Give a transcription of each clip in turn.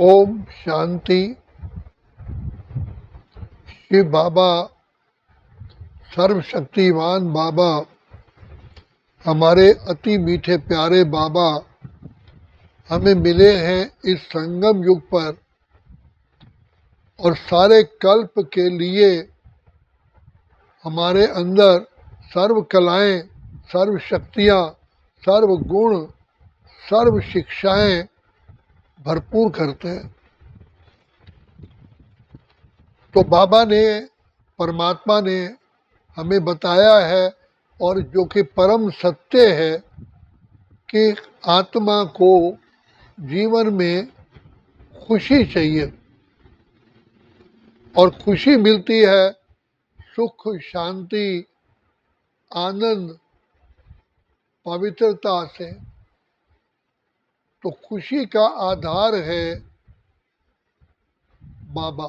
ओम शांति। शिव बाबा, सर्वशक्तिमान बाबा, हमारे अति मीठे प्यारे बाबा हमें मिले हैं इस संगम युग पर और सारे कल्प के लिए हमारे अंदर सर्व कलाएं, सर्व शक्तियाँ, सर्व गुण, सर्व शिक्षाएं भरपूर करते हैं। तो बाबा ने, परमात्मा ने हमें बताया है और जो कि परम सत्य है कि आत्मा को जीवन में खुशी चाहिए और खुशी मिलती है सुख, शांति, आनंद, पवित्रता से। तो खुशी का आधार है बाबा।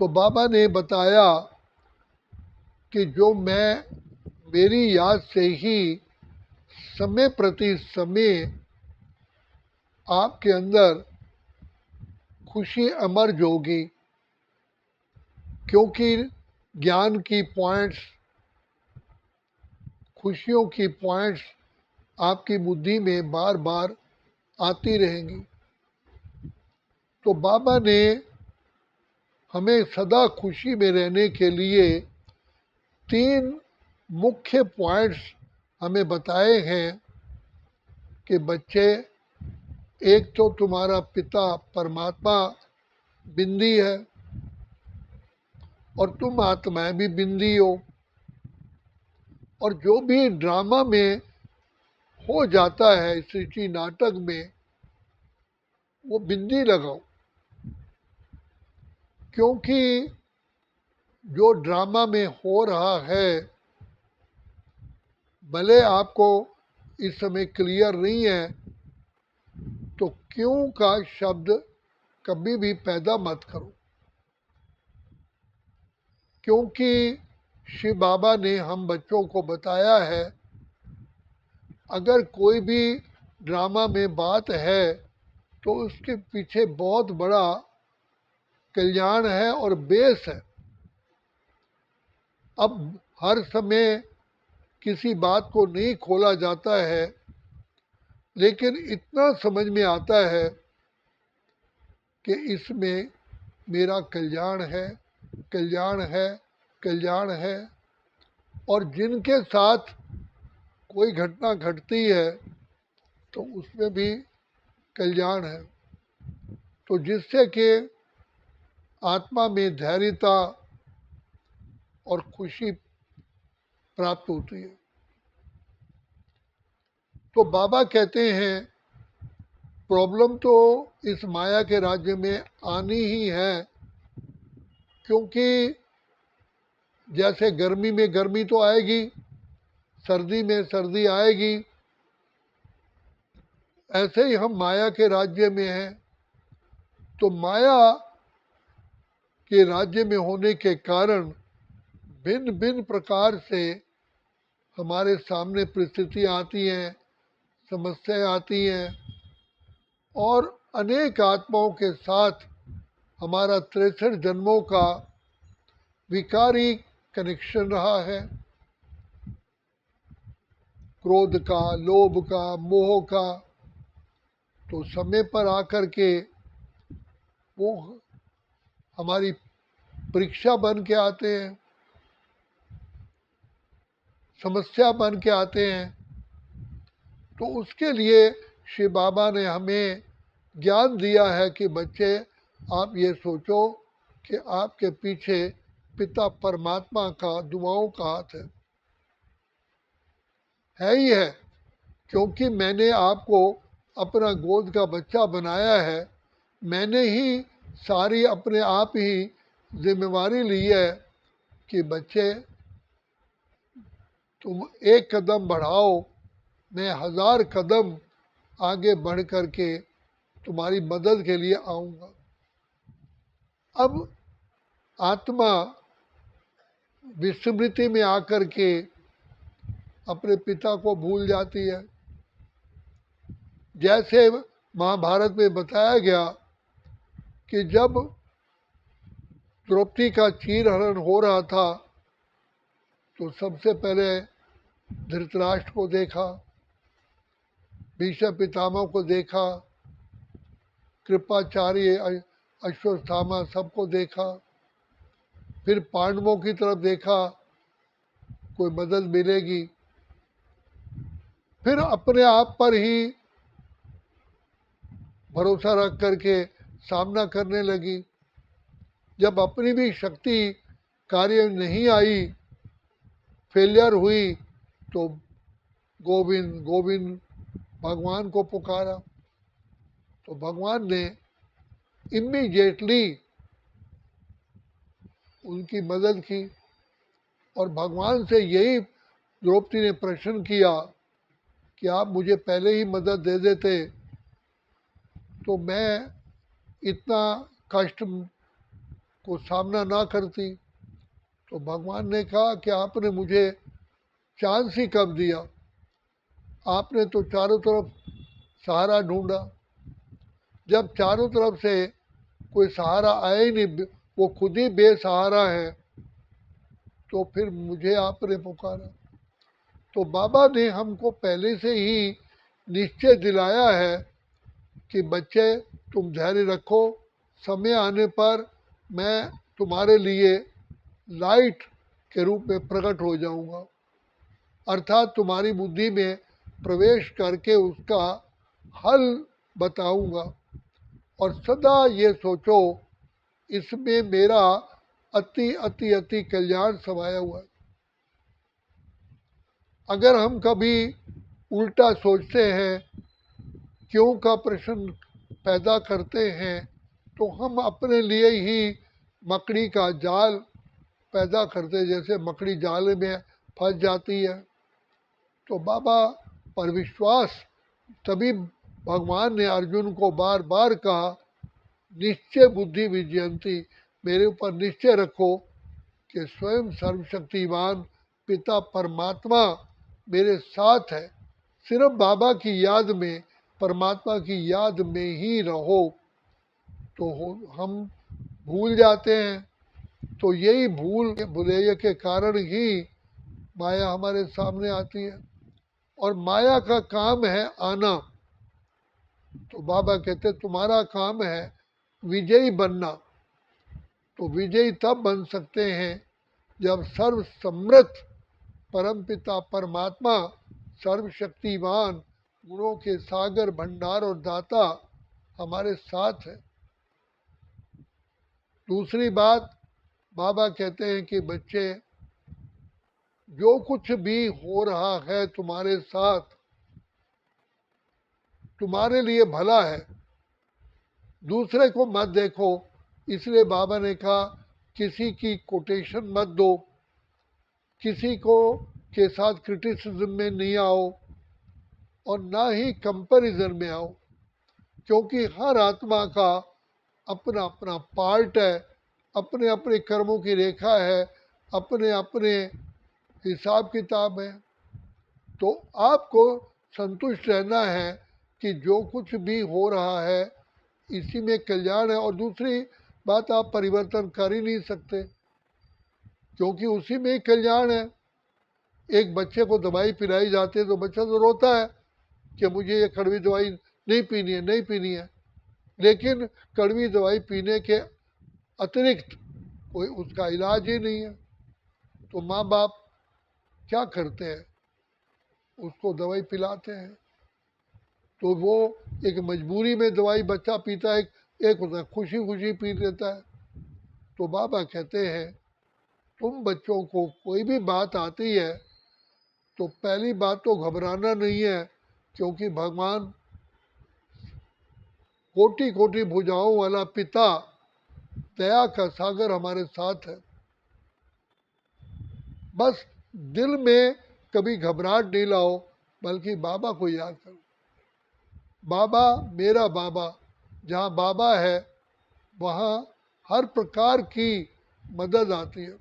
तो बाबा ने बताया कि जो मैं मेरी याद से ही समय प्रति समय आपके अंदर खुशी अमर्ज होगी, क्योंकि ज्ञान की पॉइंट्स, खुशियों की पॉइंट्स आपकी बुद्धि में बार बार आती रहेंगी। तो बाबा ने हमें सदा खुशी में रहने के लिए 3 मुख्य पॉइंट्स हमें बताए हैं कि बच्चे, एक तो तुम्हारा पिता परमात्मा बिंदी है और तुम आत्माएं भी बिंदी हो, और जो भी ड्रामा में हो जाता है, सृष्टि नाटक में, वो बिंदी लगाओ, क्योंकि जो ड्रामा में हो रहा है, भले आपको इस समय क्लियर नहीं है, तो क्यों का शब्द कभी भी पैदा मत करो, क्योंकि शिव बाबा ने हम बच्चों को बताया है, अगर कोई भी ड्रामा में बात है तो उसके पीछे बहुत बड़ा कल्याण है और बेस है। अब हर समय किसी बात को नहीं खोला जाता है, लेकिन इतना समझ में आता है कि इसमें मेरा कल्याण है, कल्याण है, कल्याण है। और जिनके साथ कोई घटना घटती है तो उसमें भी कल्याण है, तो जिससे कि आत्मा में धैर्यता और खुशी प्राप्त होती है। तो बाबा कहते हैं प्रॉब्लम तो इस माया के राज्य में आनी ही है, क्योंकि जैसे गर्मी में गर्मी तो आएगी, सर्दी में सर्दी आएगी, ऐसे ही हम माया के राज्य में हैं। तो माया के राज्य में होने के कारण भिन्न भिन्न प्रकार से हमारे सामने परिस्थितियाँ आती हैं, समस्याएं आती हैं, और अनेक आत्माओं के साथ हमारा 63 जन्मों का विकारी कनेक्शन रहा है, क्रोध का, लोभ का, मोह का। तो समय पर आकर के वो हमारी परीक्षा बन के आते हैं, समस्या बन के आते हैं। तो उसके लिए शिव बाबा ने हमें ज्ञान दिया है कि बच्चे, आप ये सोचो कि आपके पीछे पिता परमात्मा का दुआओं का हाथ है ही है, क्योंकि मैंने आपको अपना गोद का बच्चा बनाया है। मैंने ही सारी अपने आप ही जिम्मेवारी ली है कि बच्चे, तुम एक कदम बढ़ाओ, मैं 1000 कदम आगे बढ़ कर के तुम्हारी मदद के लिए आऊँगा। अब आत्मा विस्मृति में आकर के अपने पिता को भूल जाती है। जैसे महाभारत में बताया गया कि जब द्रौपदी का चीरहरण हो रहा था तो सबसे पहले धृतराष्ट्र को देखा, भीष्म पितामह को देखा, कृपाचार्य, अश्वत्थामा सबको देखा, फिर पांडवों की तरफ देखा कोई मदद मिलेगी, फिर अपने आप पर ही भरोसा रख करके सामना करने लगी। जब अपनी भी शक्ति कार्य नहीं आई, फेलियर हुई, तो गोविंद गोविंद भगवान को पुकारा, तो भगवान ने इमीडिएटली उनकी मदद की। और भगवान से यही द्रौपदी ने प्रश्न किया कि आप मुझे पहले ही मदद दे देते तो मैं इतना कष्ट को सामना ना करती। तो भगवान ने कहा कि आपने मुझे चांस ही कब दिया, आपने तो चारों तरफ सहारा ढूंढा, जब चारों तरफ से कोई सहारा आया ही नहीं, वो खुद ही बेसहारा है, तो फिर मुझे आपने पुकारा। तो बाबा ने हमको पहले से ही निश्चय दिलाया है कि बच्चे तुम धैर्य रखो, समय आने पर मैं तुम्हारे लिए लाइट के रूप में प्रकट हो जाऊंगा, अर्थात तुम्हारी बुद्धि में प्रवेश करके उसका हल बताऊंगा। और सदा ये सोचो इसमें मेरा अति अति अति कल्याण समाया हुआ है। अगर हम कभी उल्टा सोचते हैं, क्यों का प्रश्न पैदा करते हैं, तो हम अपने लिए ही मकड़ी का जाल पैदा करते, जैसे मकड़ी जाल में फंस जाती है। तो बाबा पर विश्वास, तभी भगवान ने अर्जुन को बार बार कहा निश्चय बुद्धि विजयंती, मेरे ऊपर निश्चय रखो कि स्वयं सर्वशक्तिमान पिता परमात्मा मेरे साथ है। सिर्फ बाबा की याद में, परमात्मा की याद में ही रहो। तो हम भूल जाते हैं, तो यही भुलैया के कारण ही माया हमारे सामने आती है। और माया का काम है आना। तो बाबा कहते तुम्हारा काम है विजयी बनना। तो विजयी तब बन सकते हैं जब सर्व समृद्ध परमपिता परमात्मा सर्वशक्तिवान गुणों के सागर भंडार और दाता हमारे साथ है। दूसरी बात बाबा कहते हैं कि बच्चे जो कुछ भी हो रहा है तुम्हारे साथ, तुम्हारे लिए भला है, दूसरे को मत देखो। इसलिए बाबा ने कहा किसी की कोटेशन मत दो, किसी को के साथ क्रिटिसिज्म में नहीं आओ और ना ही कंपैरिजन में आओ, क्योंकि हर आत्मा का अपना अपना पार्ट है, अपने अपने कर्मों की रेखा है, अपने अपने हिसाब किताब है। तो आपको संतुष्ट रहना है कि जो कुछ भी हो रहा है इसी में कल्याण है। और दूसरी बात, आप परिवर्तन कर ही नहीं सकते क्योंकि उसी में ही कल्याण है। एक बच्चे को दवाई पिलाई जाती है तो बच्चा तो रोता है कि मुझे ये कड़वी दवाई नहीं पीनी है, नहीं पीनी है, लेकिन कड़वी दवाई पीने के अतिरिक्त कोई उसका इलाज ही नहीं है। तो माँ बाप क्या करते हैं, उसको दवाई पिलाते हैं। तो वो एक मजबूरी में दवाई बच्चा पीता है, एक होता है खुशी खुशी पी लेता है। तो बाबा कहते हैं तुम बच्चों को कोई भी बात आती है तो पहली बात तो घबराना नहीं है, क्योंकि भगवान कोटि कोटि भुजाओं वाला पिता दया का सागर हमारे साथ है। बस दिल में कभी घबराहट नहीं लाओ, बल्कि बाबा को याद करो। बाबा मेरा बाबा, जहाँ बाबा है वहाँ हर प्रकार की मदद आती है।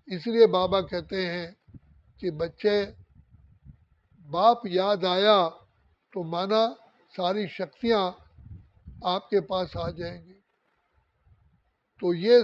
इसलिए बाबा कहते हैं कि बच्चे बाप याद आया तो माना सारी शक्तियाँ आपके पास आ जाएंगी। तो ये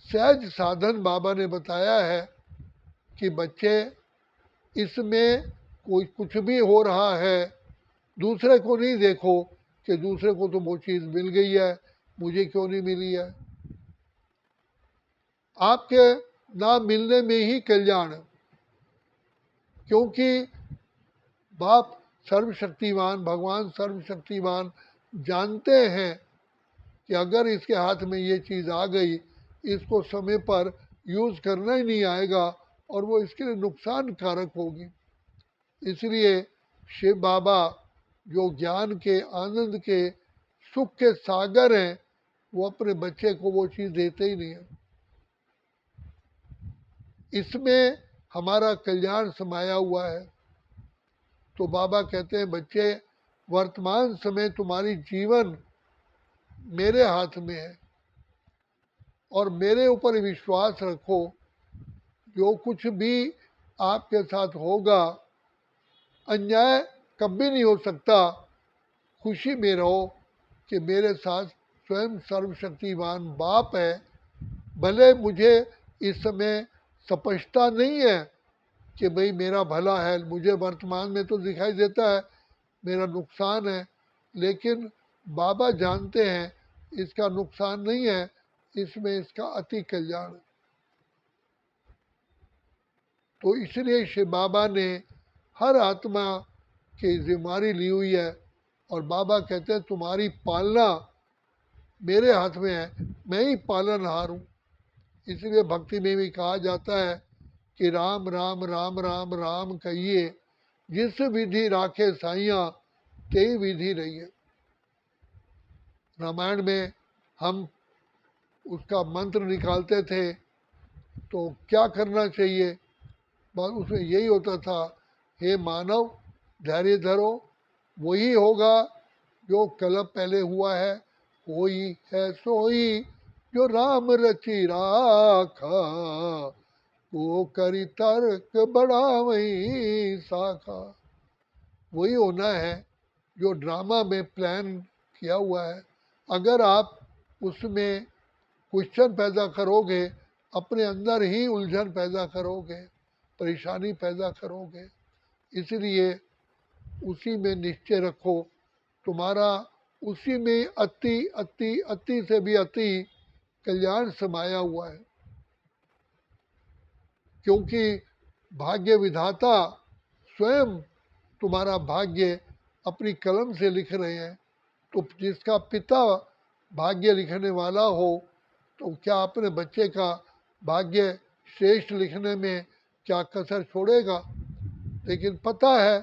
सहज साधन बाबा ने बताया है कि बच्चे, इसमें कोई कुछ भी हो रहा है, दूसरे को नहीं देखो कि दूसरे को तो वो चीज़ मिल गई है, मुझे क्यों नहीं मिली है। आपके ना मिलने में ही कल्याण है, क्योंकि बाप सर्वशक्तिमान, भगवान सर्वशक्तिमान जानते हैं कि अगर इसके हाथ में ये चीज़ आ गई, इसको समय पर यूज़ करना ही नहीं आएगा और वो इसके लिए नुकसान कारक होगी। इसलिए शिव बाबा जो ज्ञान के, आनंद के, सुख के सागर हैं, वो अपने बच्चे को वो चीज़ देते ही नहीं है। इसमें हमारा कल्याण समाया हुआ है। तो बाबा कहते हैं, बच्चे, वर्तमान समय तुम्हारी जीवन मेरे हाथ में है और मेरे ऊपर विश्वास रखो। जो कुछ भी आपके साथ होगा, अन्याय कभी नहीं हो सकता। खुशी में रहो कि मेरे साथ स्वयं सर्वशक्तिमान बाप है। भले मुझे इस समय स्पष्टता नहीं है कि भाई मेरा भला है, मुझे वर्तमान में तो दिखाई देता है मेरा नुकसान है, लेकिन बाबा जानते हैं इसका नुकसान नहीं है, इसमें इसका अति कल्याण है। तो इसलिए शिव बाबा ने हर आत्मा की जिम्मेदारी ली हुई है और बाबा कहते हैं तुम्हारी पालना मेरे हाथ में है, मैं ही पालनहार हूँ। इसलिए भक्ति में भी कहा जाता है कि राम राम राम राम राम कहिए, जिस विधि राखे साइया तेई विधि रही है। रामायण में हम उसका मंत्र निकालते थे तो क्या करना चाहिए, बस उसमें यही होता था, हे मानव धैर्य धरो, वही होगा जो कल पहले हुआ है, होई है सोई जो राम रची राखा, वो करी तर्क बड़ा वही साखा। वही होना है जो ड्रामा में प्लान किया हुआ है। अगर आप उसमें क्वेश्चन पैदा करोगे, अपने अंदर ही उलझन पैदा करोगे, परेशानी पैदा करोगे। इसलिए उसी में निश्चय रखो, तुम्हारा उसी में अति अति अति से भी अति कल्याण समाया हुआ है। क्योंकि भाग्य विधाता स्वयं तुम्हारा भाग्य अपनी कलम से लिख रहे हैं। तो जिसका पिता भाग्य लिखने वाला हो, तो क्या अपने बच्चे का भाग्य श्रेष्ठ लिखने में क्या कसर छोड़ेगा। लेकिन पता है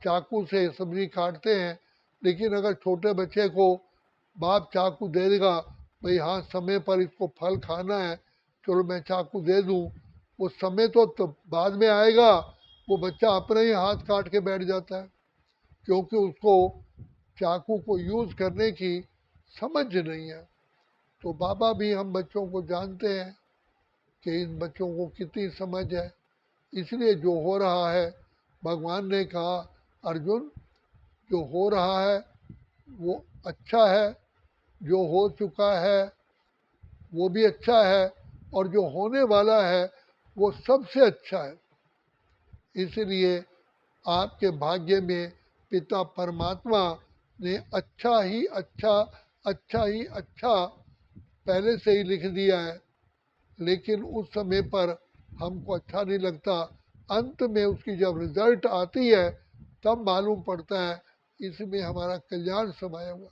चाकू से सब्जी काटते हैं, लेकिन अगर छोटे बच्चे को बाप चाकू दे देगा, भाई हाँ समय पर इसको फल खाना है, चलो मैं चाकू दे दूँ, वो समय तो बाद में आएगा, वो बच्चा अपने ही हाथ काट के बैठ जाता है, क्योंकि उसको चाकू को यूज़ करने की समझ नहीं है। तो बाबा भी हम बच्चों को जानते हैं कि इन बच्चों को कितनी समझ है। इसलिए जो हो रहा है, भगवान ने कहा अर्जुन, जो हो रहा है वो अच्छा है, जो हो चुका है वो भी अच्छा है, और जो होने वाला है वो सबसे अच्छा है। इसलिए आपके भाग्य में पिता परमात्मा ने अच्छा ही अच्छा, अच्छा ही अच्छा पहले से ही लिख दिया है। लेकिन उस समय पर हमको अच्छा नहीं लगता, अंत में उसकी जब रिजल्ट आती है तब मालूम पड़ता है इसमें हमारा कल्याण समाया हुआ,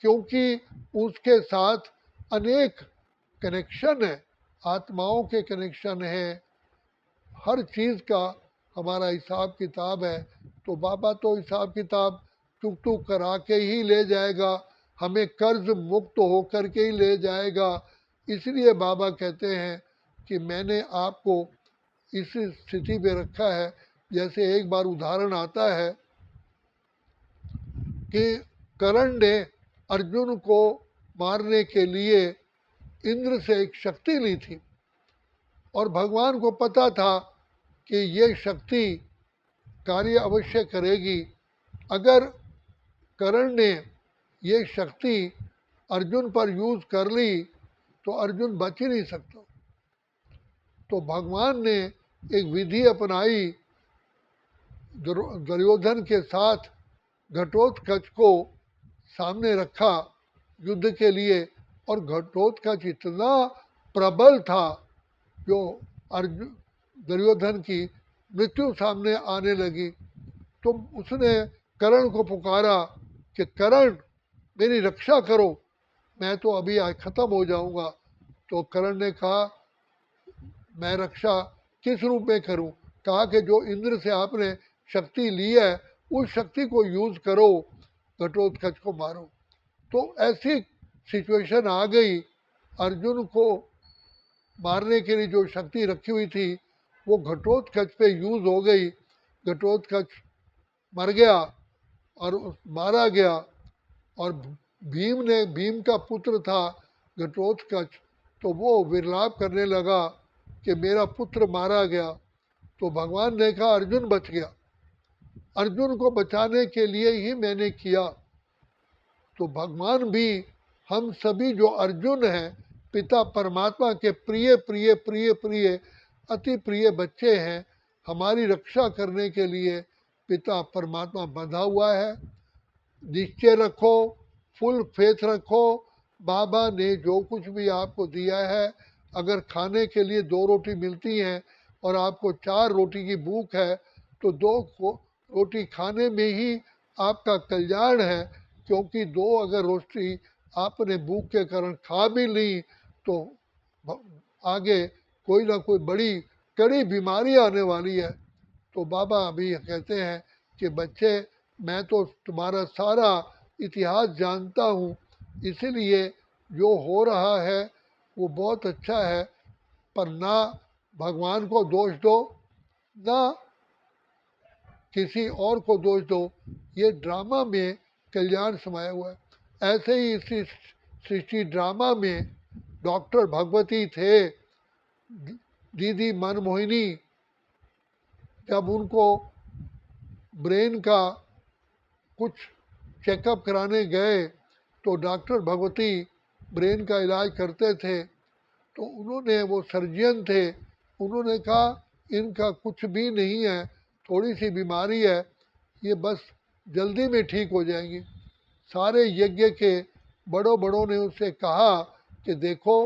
क्योंकि उसके साथ अनेक कनेक्शन है, आत्माओं के कनेक्शन है, हर चीज़ का हमारा हिसाब किताब है। तो बाबा तो हिसाब किताब टुक टुक करा के ही ले जाएगा, हमें कर्ज मुक्त होकर के ही ले जाएगा। इसलिए बाबा कहते हैं कि मैंने आपको इस स्थिति पे रखा है। जैसे एक बार उदाहरण आता है कि कर्ण ने अर्जुन को मारने के लिए इंद्र से एक शक्ति ली थी, और भगवान को पता था कि ये शक्ति कार्य अवश्य करेगी। अगर कर्ण ने ये शक्ति अर्जुन पर यूज कर ली तो अर्जुन बच ही नहीं सकता। तो भगवान ने एक विधि अपनाई, दुर्योधन के साथ घटोत्कच को सामने रखा युद्ध के लिए, और घटोत्कच इतना प्रबल था जो अर्जुन दुर्योधन की मृत्यु सामने आने लगी। तो उसने कर्ण को पुकारा कि कर्ण मेरी रक्षा करो, मैं तो अभी आज खत्म हो जाऊंगा। तो कर्ण ने कहा मैं रक्षा किस रूप में करूं? कहा कि जो इंद्र से आपने शक्ति ली है उस शक्ति को यूज करो, घटोत्कच को मारो। तो ऐसी सिचुएशन आ गई, अर्जुन को मारने के लिए जो शक्ति रखी हुई थी वो घटोत्कच पे यूज हो गई। घटोत्कच मर गया और मारा गया। और भीम का पुत्र था घटोत्कच, तो वो विलाप करने लगा कि मेरा पुत्र मारा गया। तो भगवान ने कहा अर्जुन बच गया, अर्जुन को बचाने के लिए ही मैंने किया। तो भगवान भी हम सभी जो अर्जुन हैं, पिता परमात्मा के प्रिय प्रिय प्रिय प्रिय अति प्रिय बच्चे हैं, हमारी रक्षा करने के लिए पिता परमात्मा बंधा हुआ है। निश्चय रखो, फुल फेथ रखो, बाबा ने जो कुछ भी आपको दिया है, अगर खाने के लिए 2 रोटी मिलती हैं और आपको 4 रोटी की भूख है तो 2 रोटी खाने में ही आपका कल्याण है। क्योंकि 2 अगर रोटी आपने भूख के कारण खा भी ली तो आगे कोई ना कोई बड़ी कड़ी बीमारी आने वाली है। तो बाबा अभी कहते हैं कि बच्चे मैं तो तुम्हारा सारा इतिहास जानता हूँ, इसीलिए जो हो रहा है वो बहुत अच्छा है, पर ना भगवान को दोष दो ना किसी और को दोष दो, ये ड्रामा में कल्याण समाया हुआ है। ऐसे ही इसी सृष्टि ड्रामा में डॉक्टर भगवती थे, दीदी मनमोहिनी जब उनको ब्रेन का कुछ चेकअप कराने गए तो डॉक्टर भगवती ब्रेन का इलाज करते थे, तो उन्होंने, वो सर्जियन थे, उन्होंने कहा इनका कुछ भी नहीं है, थोड़ी सी बीमारी है, ये बस जल्दी में ठीक हो जाएंगी। सारे यज्ञ के बड़ों ने उससे कहा कि देखो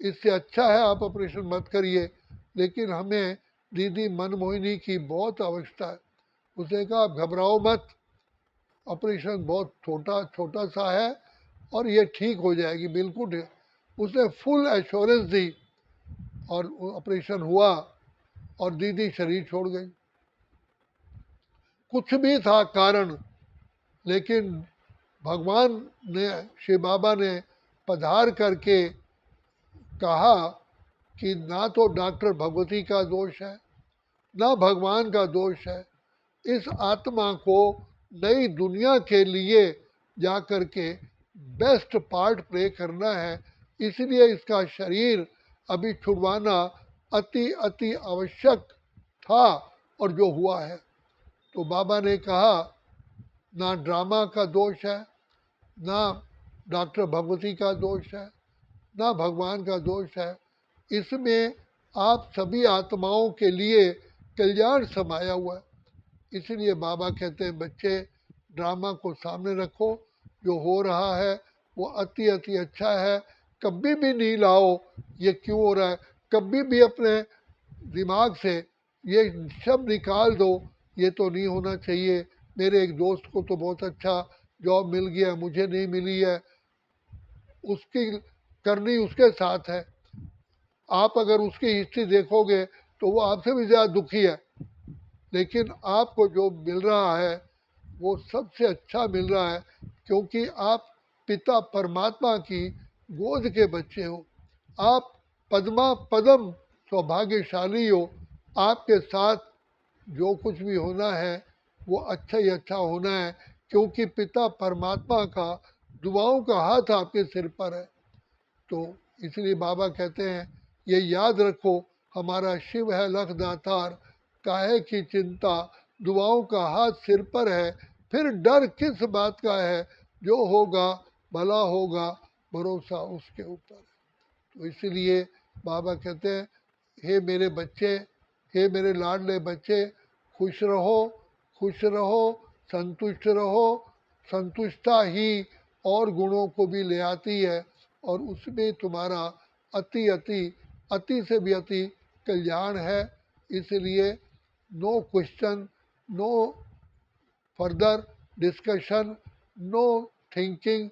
इससे अच्छा है आप ऑपरेशन मत करिए, लेकिन हमें दीदी मनमोहिनी की बहुत आवश्यकता है। उसने कहा आप घबराओ मत, ऑपरेशन बहुत छोटा सा है और ये ठीक हो जाएगी बिल्कुल ठीक। उसने फुल एश्योरेंस दी और ऑपरेशन हुआ और दीदी शरीर छोड़ गई। कुछ भी था कारण, लेकिन भगवान ने, शिव बाबा ने पधार करके कहा कि ना तो डॉक्टर भगवती का दोष है ना भगवान का दोष है, इस आत्मा को नई दुनिया के लिए जा कर के बेस्ट पार्ट प्ले करना है, इसलिए इसका शरीर अभी छुड़वाना अति अति आवश्यक था और जो हुआ है। तो बाबा ने कहा ना ड्रामा का दोष है, ना डॉक्टर भगवती का दोष है, ना भगवान का दोष है, इसमें आप सभी आत्माओं के लिए कल्याण समाया हुआ है। इसलिए बाबा कहते हैं बच्चे ड्रामा को सामने रखो, जो हो रहा है वो अति अति अच्छा है, कभी भी नहीं लाओ ये क्यों हो रहा है, कभी भी अपने दिमाग से ये सब निकाल दो ये तो नहीं होना चाहिए, मेरे एक दोस्त को तो बहुत अच्छा जॉब मिल गया मुझे नहीं मिली है, उसकी करनी उसके साथ है। आप अगर उसकी हिस्ट्री देखोगे तो वो आपसे भी ज़्यादा दुखी है, लेकिन आपको जो मिल रहा है वो सबसे अच्छा मिल रहा है, क्योंकि आप पिता परमात्मा की गोद के बच्चे हो। आप पद्मा पदम सौभाग्यशाली हो, आपके साथ जो कुछ भी होना है वो अच्छा ही अच्छा होना है, क्योंकि पिता परमात्मा का दुआओं का हाथ आपके सिर पर है। तो इसलिए बाबा कहते हैं ये याद रखो, हमारा शिव है लख दातार, काहे की चिंता दुआओं का हाथ सिर पर है, फिर डर किस बात का है, जो होगा भला होगा, भरोसा उसके ऊपर है। तो इसलिए बाबा कहते हैं, हे मेरे बच्चे, हे मेरे लाडले बच्चे, खुश रहो, खुश रहो, संतुष्ट रहो। संतुष्टता ही और गुणों को भी ले आती है, और उसमें तुम्हारा अति अति अति से भी अति कल्याण है। इसलिए no question, no further discussion, no thinking,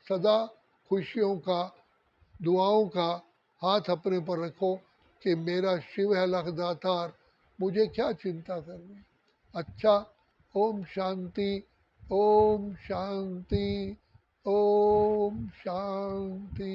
सदा खुशियों का, दुआओं का हाथ अपने पर रखो कि मेरा शिव है लखदातार, मुझे क्या चिंता करनी। अच्छा, ओम शांति, ओम शांति, ओम शांति।